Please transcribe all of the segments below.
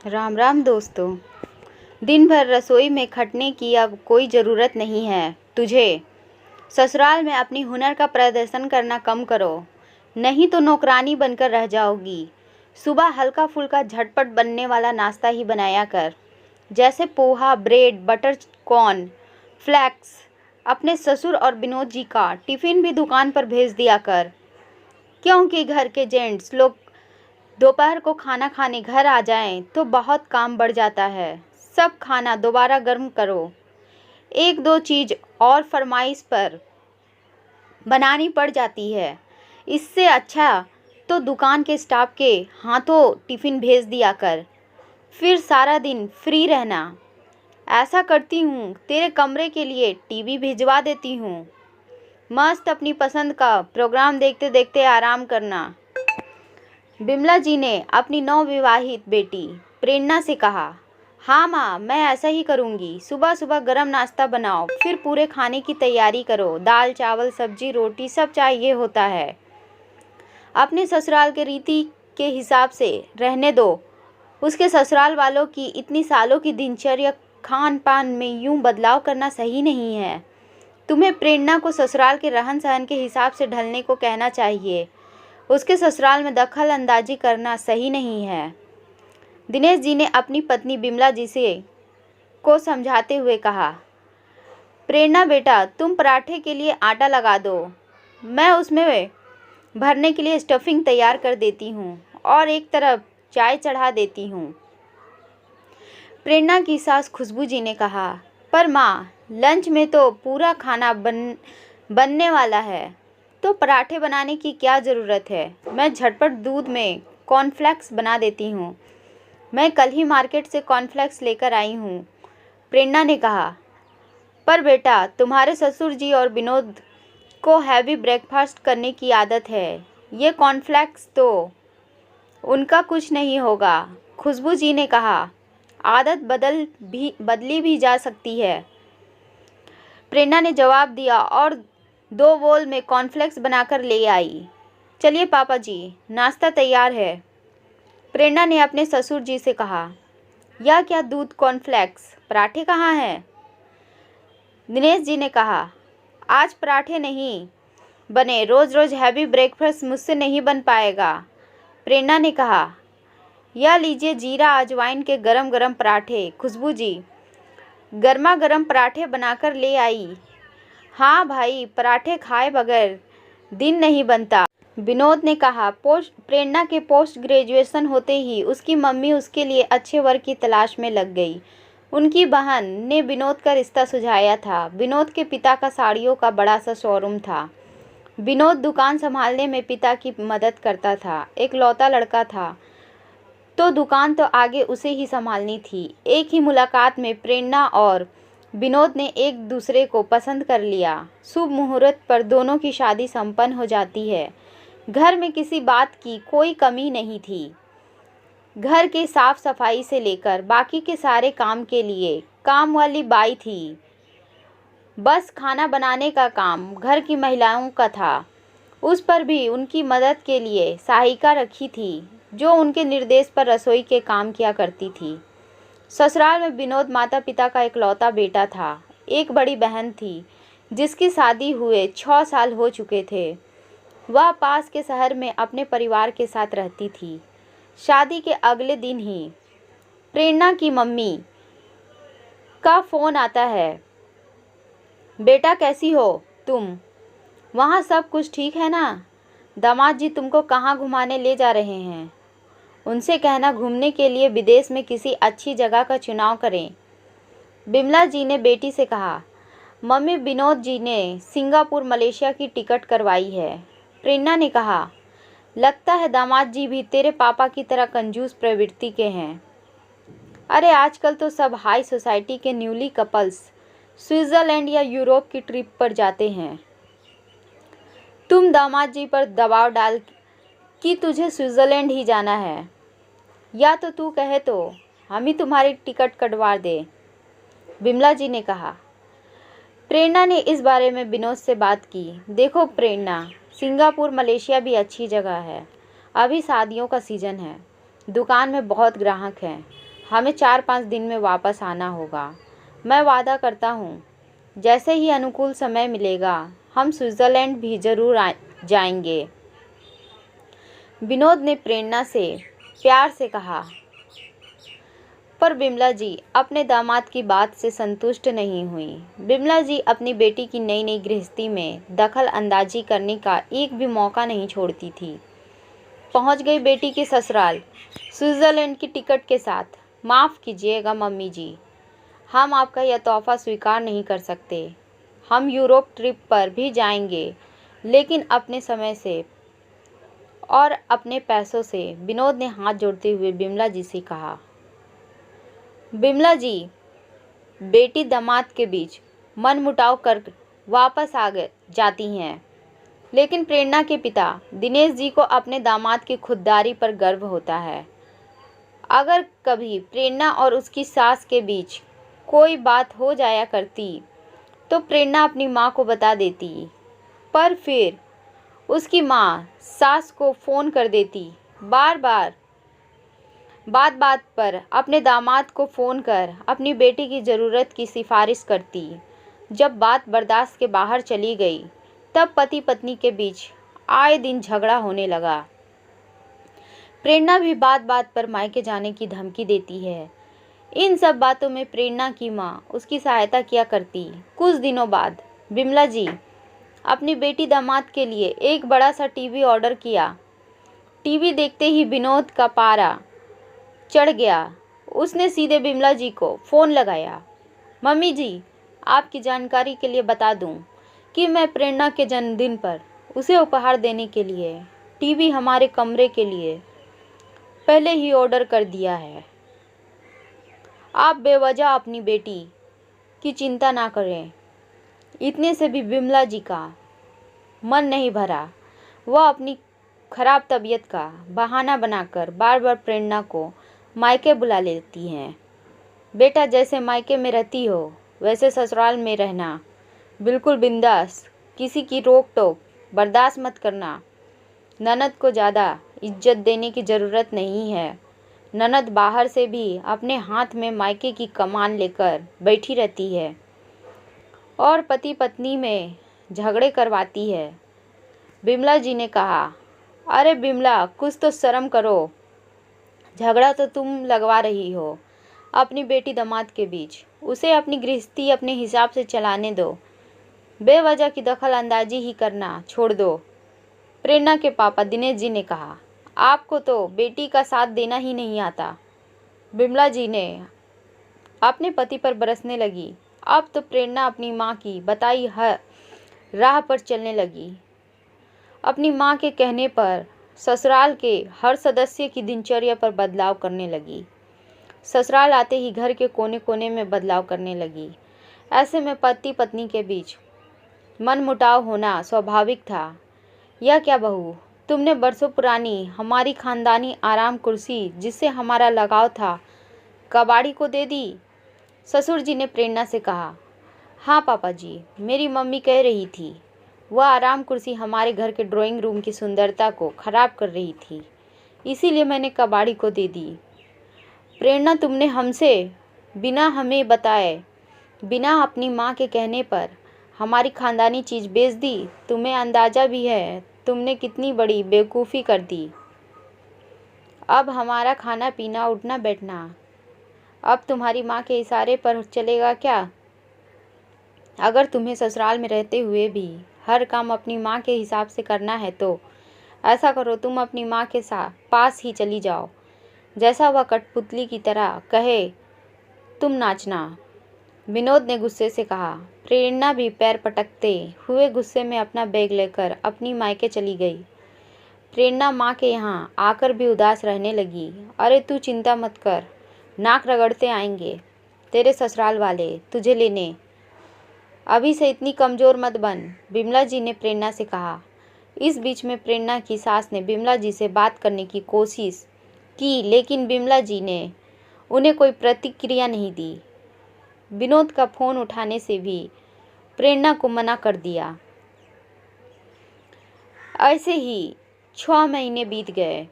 राम राम दोस्तों। दिन भर रसोई में खटने की अब कोई ज़रूरत नहीं है तुझे। ससुराल में अपनी हुनर का प्रदर्शन करना कम करो, नहीं तो नौकरानी बनकर रह जाओगी। सुबह हल्का फुल्का झटपट बनने वाला नाश्ता ही बनाया कर, जैसे poha, bread, butter corn, flakes. अपने ससुर और विनोद जी का टिफ़िन भी दुकान पर भेज दिया कर, क्योंकि घर के जेंट्स लोग दोपहर को खाना खाने घर आ जाएं तो बहुत काम बढ़ जाता है। सब खाना दोबारा गर्म करो। एक दो चीज़ और फरमाइश पर बनानी पड़ जाती है। इससे अच्छा तो दुकान के स्टाफ के हाथों टिफ़िन भेज दिया कर, फिर सारा दिन फ्री रहना। ऐसा करती हूँ, तेरे कमरे के लिए टीवी भिजवा देती हूँ। मस्त अपनी पसंद का प्रोग्राम देखते देखते आराम करना। बिमला जी ने अपनी नवविवाहित बेटी प्रेरणा से कहा। हाँ माँ, मैं ऐसा ही करूँगी। सुबह सुबह गरम नाश्ता बनाओ, फिर पूरे खाने की तैयारी करो। दाल, चावल, सब्जी, रोटी सब चाहिए होता है। अपने ससुराल के रीति के हिसाब से रहने दो। उसके ससुराल वालों की इतनी सालों की दिनचर्या खान पान में यूं बदलाव करना सही नहीं है। तुम्हें प्रेरणा को ससुराल के रहन सहन के हिसाब से ढलने को कहना चाहिए। उसके ससुराल में दखल अंदाजी करना सही नहीं है। दिनेश जी ने अपनी पत्नी बिमला जी से को समझाते हुए कहा। प्रेरणा बेटा, तुम पराठे के लिए आटा लगा दो, मैं उसमें भरने के लिए स्टफिंग तैयार कर देती हूँ और एक तरफ चाय चढ़ा देती हूँ। प्रेरणा की सास खुशबू जी ने कहा। पर माँ, लंच में तो पूरा खाना बनने वाला है, तो पराठे बनाने की क्या ज़रूरत है। मैं झटपट दूध में कॉर्नफ्लेक्स बना देती हूँ। मैं कल ही मार्केट से कॉर्नफ्लेक्स लेकर आई हूँ, प्रेरणा ने कहा। पर बेटा, तुम्हारे ससुर जी और विनोद को हैवी ब्रेकफास्ट करने की आदत है। ये कॉर्नफ्लेक्स तो उनका कुछ नहीं होगा, खुशबू जी ने कहा। आदत बदली भी जा सकती है, प्रेरणा ने जवाब दिया और 2 बोल में कॉर्नफ्लेक्स बनाकर ले आई। चलिए पापा जी, नाश्ता तैयार है, प्रेरणा ने अपने ससुर जी से कहा। यह क्या दूध, कॉर्नफ्लेक्स, पराठे कहाँ हैं? दिनेश जी ने कहा। आज पराठे नहीं बने, रोज़ रोज़ हैवी ब्रेकफास्ट मुझसे नहीं बन पाएगा, प्रेरणा ने कहा। यह लीजिए जीरा अजवाइन के गरम गरम पराठे, खुशबू जी गर्मा गर्म पराठे बनाकर ले आई। हाँ भाई, पराठे खाए बगैर दिन नहीं बनता, विनोद ने कहा। प्रेरणा के पोस्ट ग्रेजुएशन होते ही उसकी मम्मी उसके लिए अच्छे वर्क की तलाश में लग गई। उनकी बहन ने विनोद का रिश्ता सुझाया था। विनोद के पिता का साड़ियों का बड़ा सा शोरूम था। विनोद दुकान संभालने में पिता की मदद करता था। एक लौता लड़का था तो दुकान तो आगे उसे ही संभालनी थी। एक ही मुलाकात में प्रेरणा और विनोद ने एक दूसरे को पसंद कर लिया। शुभ मुहूर्त पर दोनों की शादी संपन्न हो जाती है। घर में किसी बात की कोई कमी नहीं थी। घर के साफ सफाई से लेकर बाकी के सारे काम के लिए काम वाली बाई थी। बस खाना बनाने का काम घर की महिलाओं का था। उस पर भी उनकी मदद के लिए सहायिका रखी थी, जो उनके निर्देश पर रसोई के काम किया करती थी। ससुराल में विनोद माता पिता का इकलौता बेटा था। एक बड़ी बहन थी जिसकी शादी हुए 6 साल हो चुके थे। वह पास के शहर में अपने परिवार के साथ रहती थी। शादी के अगले दिन ही प्रेरणा की मम्मी का फ़ोन आता है। बेटा, कैसी हो तुम? वहाँ सब कुछ ठीक है ना? दामाद जी तुमको कहाँ घुमाने ले जा रहे हैं? उनसे कहना घूमने के लिए विदेश में किसी अच्छी जगह का चुनाव करें। बिमला जी ने बेटी से कहा। मम्मी, विनोद जी ने सिंगापुर मलेशिया की टिकट करवाई है, प्रेरणा ने कहा। लगता है दामाद जी भी तेरे पापा की तरह कंजूस प्रवृत्ति के हैं। अरे आजकल तो सब हाई सोसाइटी के न्यूली कपल्स स्विट्ज़रलैंड या यूरोप की ट्रिप पर जाते हैं। तुम दामाद जी पर दबाव डाल कि तुझे स्विट्ज़रलैंड ही जाना है, या तो तू कहे तो हम ही तुम्हारी टिकट कटवा दे, बिमला जी ने कहा। प्रेरणा ने इस बारे में विनोद से बात की। देखो प्रेरणा, सिंगापुर मलेशिया भी अच्छी जगह है। अभी शादियों का सीज़न है, दुकान में बहुत ग्राहक हैं। हमें 4-5 दिन में वापस आना होगा। मैं वादा करता हूँ, जैसे ही अनुकूल समय मिलेगा हम स्विट्ज़रलैंड भी ज़रूर जाएंगे। विनोद ने प्रेरणा से प्यार से कहा। पर बिमला जी अपने दामाद की बात से संतुष्ट नहीं हुई। बिमला जी अपनी बेटी की नई नई गृहस्थी में दखल अंदाजी करने का एक भी मौका नहीं छोड़ती थी। पहुंच गई बेटी के ससुराल स्विट्ज़रलैंड की टिकट के साथ। माफ़ कीजिएगा मम्मी जी, हम आपका यह तोहफ़ा स्वीकार नहीं कर सकते। हम यूरोप ट्रिप पर भी जाएंगे, लेकिन अपने समय से और अपने पैसों से। विनोद ने हाथ जोड़ते हुए बिमला जी से कहा। बिमला जी बेटी दामाद के बीच मनमुटाव कर वापस जाती हैं, लेकिन प्रेरणा के पिता दिनेश जी को अपने दामाद की खुददारी पर गर्व होता है। अगर कभी प्रेरणा और उसकी सास के बीच कोई बात हो जाया करती तो प्रेरणा अपनी माँ को बता देती, पर फिर उसकी माँ सास को फ़ोन कर देती। बात बात पर अपने दामाद को फ़ोन कर अपनी बेटी की ज़रूरत की सिफारिश करती। जब बात बर्दाश्त के बाहर चली गई तब पति पत्नी के बीच आए दिन झगड़ा होने लगा। प्रेरणा भी बात बात पर मायके जाने की धमकी देती है। इन सब बातों में प्रेरणा की माँ उसकी सहायता किया करती। कुछ दिनों बाद बिमला जी अपनी बेटी दामाद के लिए एक बड़ा सा टीवी ऑर्डर किया। टीवी देखते ही विनोद का पारा चढ़ गया। उसने सीधे बिमला जी को फ़ोन लगाया। मम्मी जी, आपकी जानकारी के लिए बता दूं कि मैं प्रेरणा के जन्मदिन पर उसे उपहार देने के लिए टीवी हमारे कमरे के लिए पहले ही ऑर्डर कर दिया है। आप बेवजह अपनी बेटी की चिंता ना करें। इतने से भी बिमला जी का मन नहीं भरा। वह अपनी खराब तबीयत का बहाना बनाकर बार बार प्रेरणा को मायके बुला लेती हैं। बेटा, जैसे मायके में रहती हो वैसे ससुराल में रहना, बिल्कुल बिंदास, किसी की रोक टोक बर्दाश्त मत करना। ननद को ज़्यादा इज्जत देने की ज़रूरत नहीं है। ननद बाहर से भी अपने हाथ में मायके की कमान लेकर बैठी रहती है और पति पत्नी में झगड़े करवाती है। बिमला जी ने कहा। अरे बिमला, कुछ तो शर्म करो। झगड़ा तो तुम लगवा रही हो अपनी बेटी दामाद के बीच। उसे अपनी गृहस्थी अपने हिसाब से चलाने दो। बेवजह की दखल अंदाजी ही करना छोड़ दो। प्रेरणा के पापा दिनेश जी ने कहा। आपको तो बेटी का साथ देना ही नहीं आता। बिमला जी ने अपने पति पर बरसने लगी। अब तो प्रेरणा अपनी माँ की बताई हर राह पर चलने लगी। अपनी माँ के कहने पर ससुराल के हर सदस्य की दिनचर्या पर बदलाव करने लगी। ससुराल आते ही घर के कोने कोने में बदलाव करने लगी। ऐसे में पति पत्नी के बीच मनमुटाव होना स्वाभाविक था। यह क्या बहू, तुमने बरसों पुरानी हमारी खानदानी आराम कुर्सी जिससे हमारा लगाव था कबाड़ी को दे दी? ससुर जी ने प्रेरणा से कहा। हाँ पापा जी, मेरी मम्मी कह रही थी वह आराम कुर्सी हमारे घर के ड्राइंग रूम की सुंदरता को खराब कर रही थी, इसीलिए मैंने कबाड़ी को दे दी। प्रेरणा, तुमने हमसे बिना हमें बताए, बिना अपनी माँ के कहने पर हमारी खानदानी चीज़ बेच दी। तुम्हें अंदाज़ा भी है तुमने कितनी बड़ी बेवकूफ़ी कर दी। अब हमारा खाना पीना उठना बैठना अब तुम्हारी माँ के इशारे पर चलेगा क्या? अगर तुम्हें ससुराल में रहते हुए भी हर काम अपनी माँ के हिसाब से करना है तो ऐसा करो, तुम अपनी माँ के साथ पास ही चली जाओ। जैसा वह कठपुतली की तरह कहे तुम नाचना। विनोद ने गुस्से से कहा। प्रेरणा भी पैर पटकते हुए गुस्से में अपना बैग लेकर अपनी मायके चली गई। प्रेरणा माँ के यहाँ आकर भी उदास रहने लगी। अरे तू चिंता मत कर, नाक रगड़ते आएंगे तेरे ससुराल वाले तुझे लेने। अभी से इतनी कमज़ोर मत बन, बिमला जी ने प्रेरणा से कहा। इस बीच में प्रेरणा की सास ने बिमला जी से बात करने की कोशिश की, लेकिन बिमला जी ने उन्हें कोई प्रतिक्रिया नहीं दी। विनोद का फ़ोन उठाने से भी प्रेरणा को मना कर दिया। ऐसे ही 6 महीने बीत गए।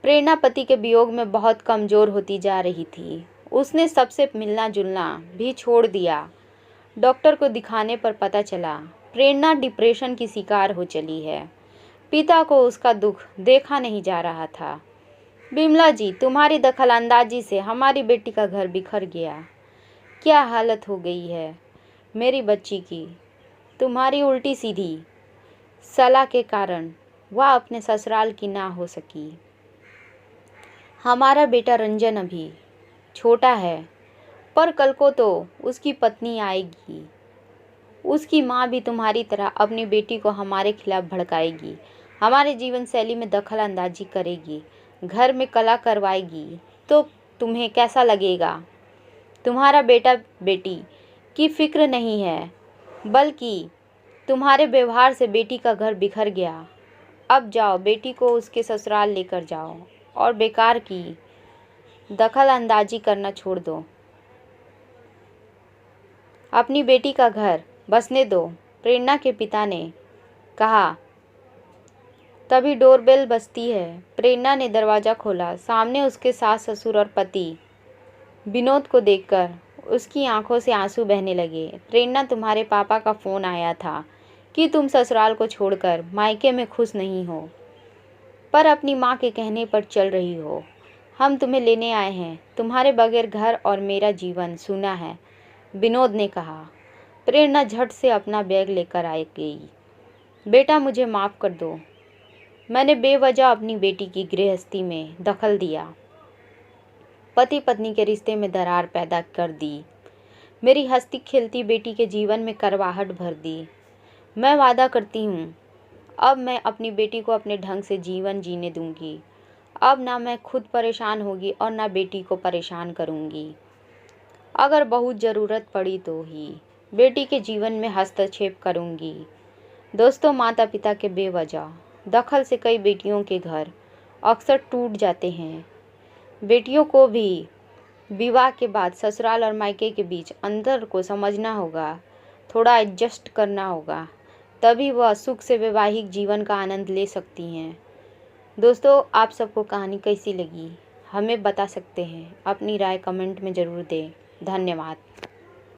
प्रेरणा पति के वियोग में बहुत कमज़ोर होती जा रही थी। उसने सबसे मिलना जुलना भी छोड़ दिया। डॉक्टर को दिखाने पर पता चला प्रेरणा डिप्रेशन की शिकार हो चली है। पिता को उसका दुख देखा नहीं जा रहा था। बिमला जी, तुम्हारी दखलंदाजी से हमारी बेटी का घर बिखर गया। क्या हालत हो गई है मेरी बच्ची की। तुम्हारी उल्टी सीधी सलाह के कारण वह अपने ससुराल की ना हो सकी। हमारा बेटा रंजन अभी छोटा है, पर कल को तो उसकी पत्नी आएगी। उसकी माँ भी तुम्हारी तरह अपनी बेटी को हमारे खिलाफ भड़काएगी, हमारे जीवन शैली में दखल अंदाजी करेगी, घर में कला करवाएगी। तो तुम्हें कैसा लगेगा? तुम्हारा बेटा बेटी की फिक्र नहीं है, बल्कि तुम्हारे व्यवहार से बेटी का घर बिखर गया। अब जाओ, बेटी को उसके ससुराल लेकर जाओ और बेकार की दखल अंदाजी करना छोड़ दो। अपनी बेटी का घर बसने दो, प्रेरणा के पिता ने कहा। तभी डोरबेल बजती है। प्रेरणा ने दरवाज़ा खोला। सामने उसके सास ससुर और पति विनोद को देखकर उसकी आंखों से आंसू बहने लगे। प्रेरणा, तुम्हारे पापा का फ़ोन आया था कि तुम ससुराल को छोड़कर मायके में खुश नहीं हो, पर अपनी माँ के कहने पर चल रही हो। हम तुम्हें लेने आए हैं। तुम्हारे बगैर घर और मेरा जीवन सूना है, विनोद ने कहा। प्रेरणा झट से अपना बैग लेकर आ गई। बेटा, मुझे माफ़ कर दो। मैंने बेवजह अपनी बेटी की गृहस्थी में दखल दिया, पति पत्नी के रिश्ते में दरार पैदा कर दी, मेरी हंसती खेलती बेटी के जीवन में करवाहट भर दी। मैं वादा करती हूँ, अब मैं अपनी बेटी को अपने ढंग से जीवन जीने दूंगी। अब ना मैं खुद परेशान होगी और ना बेटी को परेशान करूंगी। अगर बहुत ज़रूरत पड़ी तो ही बेटी के जीवन में हस्तक्षेप करूंगी। दोस्तों, माता पिता के बेवजह दखल से कई बेटियों के घर अक्सर टूट जाते हैं। बेटियों को भी विवाह के बाद ससुराल और मायके के बीच अंतर को समझना होगा, थोड़ा एडजस्ट करना होगा, तभी वह सुख से वैवाहिक जीवन का आनंद ले सकती हैं। दोस्तों, आप सबको कहानी कैसी लगी हमें बता सकते हैं। अपनी राय कमेंट में ज़रूर दें। धन्यवाद।